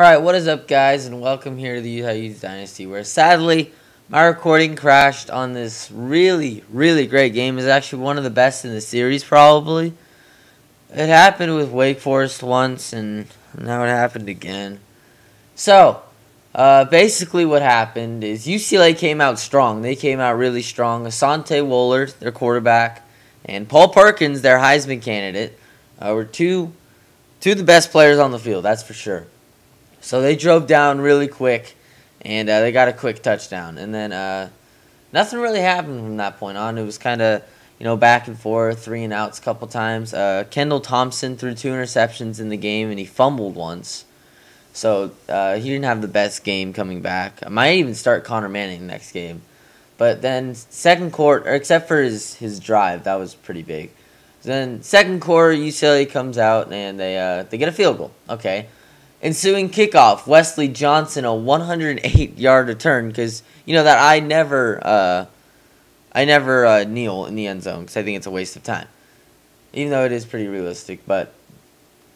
Alright, what is up, guys, and welcome here to the UCLA Dynasty, where sadly my recording crashed on this really great game. It's actually one of the best in the series, probably. It happened with Wake Forest once, and now it happened again. So, basically what happened is UCLA came out strong. They came out really strong. Asante Wohlert, their quarterback, and Paul Perkins, their Heisman candidate, were two of the best players on the field, that's for sure. So they drove down really quick, and they got a quick touchdown. And then nothing really happened from that point on. It was kind of, back and forth, 3 and outs a couple times. Kendall Thompson threw 2 interceptions in the game, and he fumbled once. So he didn't have the best game coming back. I might even start Connor Manning next game. But then second quarter, except for his drive, that was pretty big. Then second quarter, UCLA comes out, and they get a field goal. Okay. Ensuing kickoff, Wesley Johnson, a 108-yard return, because that I never kneel in the end zone because I think it's a waste of time, even though it is pretty realistic. But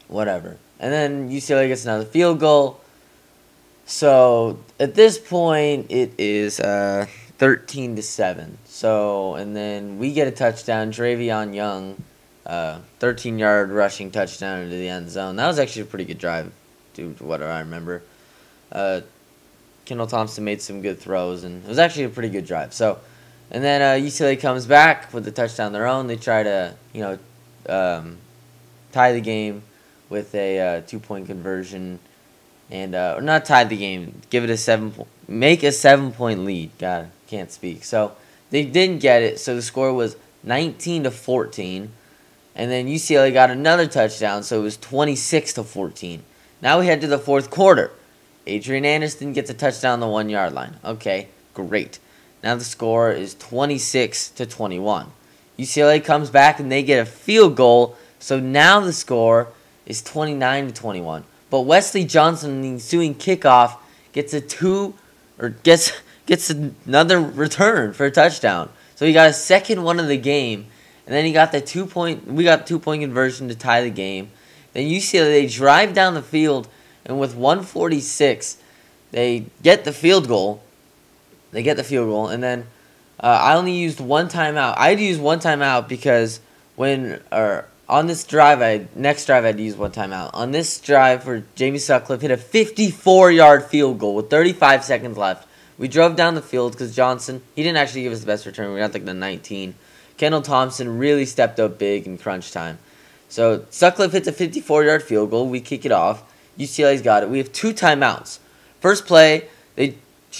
whatever. And then UCLA gets another field goal. So at this point, it is 13-7. So and then we get a touchdown, Dravion Young, 13-yard rushing touchdown into the end zone. That was actually a pretty good drive. To what I remember. Kendall Thompson made some good throws, and it was actually a pretty good drive. So, and then UCLA comes back with a touchdown of their own. They try to, tie the game with a 2-point conversion, and or not tie the game, give it a make a 7-point lead. God, can't speak. So they didn't get it. So the score was 19-14, and then UCLA got another touchdown. So it was 26-14. Now we head to the fourth quarter. Adrian Anderson gets a touchdown on the 1-yard line. Okay, great. Now the score is 26-21. UCLA comes back and they get a field goal. So now the score is 29-21. But Wesley Johnson, in the ensuing kickoff, gets another return for a touchdown. So he got a second one of the game, and then he got the 2-point. We got 2-point conversion to tie the game. Then UCLA, they drive down the field, and with 1:46, they get the field goal. And then I only used one timeout. I had to use one timeout because on this drive, next drive I had to use one timeout. On this drive, where Jamie Sutcliffe hit a 54-yard field goal with 35 seconds left. We drove down the field because Johnson, he didn't actually give us the best return. We got like the 19. Kendall Thompson really stepped up big in crunch time. So Sutcliffe hits a 54-yard field goal. We kick it off. UCLA's got it. We have 2 timeouts. First play, he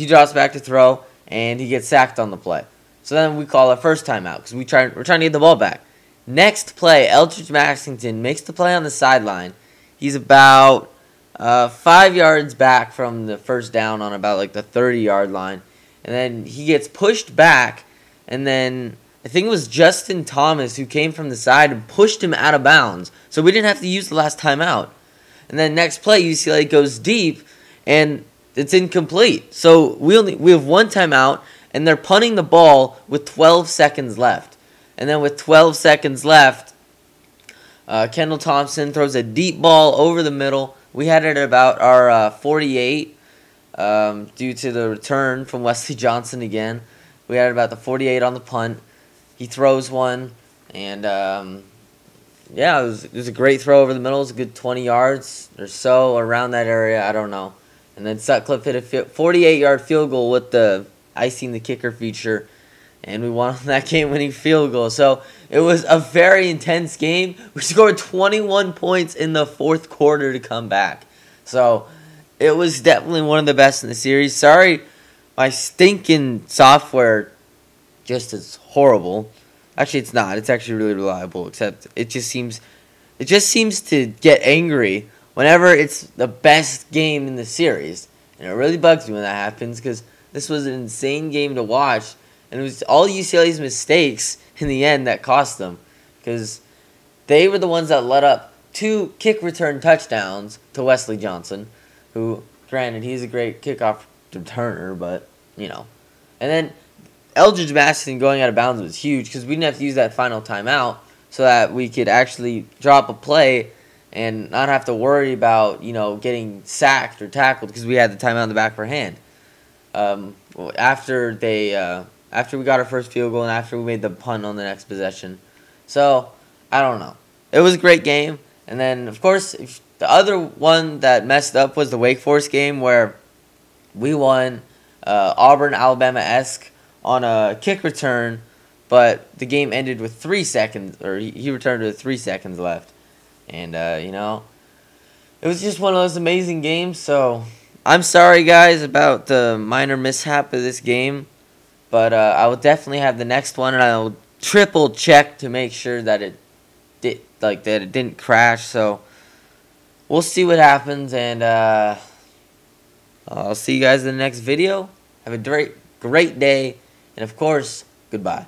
drops back to throw, and he gets sacked on the play. So then we call our first timeout because we're trying to get the ball back. Next play, Eldridge Maxington makes the play on the sideline. He's about 5 yards back from the first down on about like the 30-yard line. And then he gets pushed back, and then I think it was Justin Thomas who came from the side and pushed him out of bounds. So we didn't have to use the last timeout. And then next play, UCLA goes deep, and it's incomplete. So we have one timeout, and they're punting the ball with 12 seconds left. And then with 12 seconds left, Kendall Thompson throws a deep ball over the middle. We had it at about our 48 due to the return from Wesley Johnson again. We had about the 48 on the punt. He throws one, and it was a great throw over the middle. It was a good 20 yards or so around that area. I don't know. And then Sutcliffe hit a 48-yard field goal with the icing the kicker feature, and we won that game-winning field goal. So it was a very intense game. We scored 21 points in the fourth quarter to come back. So it was definitely one of the best in the series. Sorry, my stinking software just is horrible. Actually, it's not. It's actually really reliable, except it just seems to get angry whenever it's the best game in the series. And it really bugs me when that happens because this was an insane game to watch, and it was all UCLA's mistakes in the end that cost them because they were the ones that led up 2 kick return touchdowns to Wesley Johnson, who, granted, he's a great kickoff returner, but, And then Eldridge Maxington going out of bounds was huge because we didn't have to use that final timeout so that we could actually drop a play and not have to worry about, getting sacked or tackled because we had the timeout in the back of our hand. After we got our first field goal and after we made the punt on the next possession. So, I don't know. It was a great game. And then, of course, the other one that messed up was the Wake Forest game where we won Auburn, Alabama-esque on a kick return, but the game ended with 3 seconds, or he returned with 3 seconds left. And, it was just one of those amazing games. So, I'm sorry, guys, about the minor mishap of this game. But I will definitely have the next one, and I will triple check to make sure that it didn't crash. So we'll see what happens, and I'll see you guys in the next video. Have a great day, and of course, goodbye.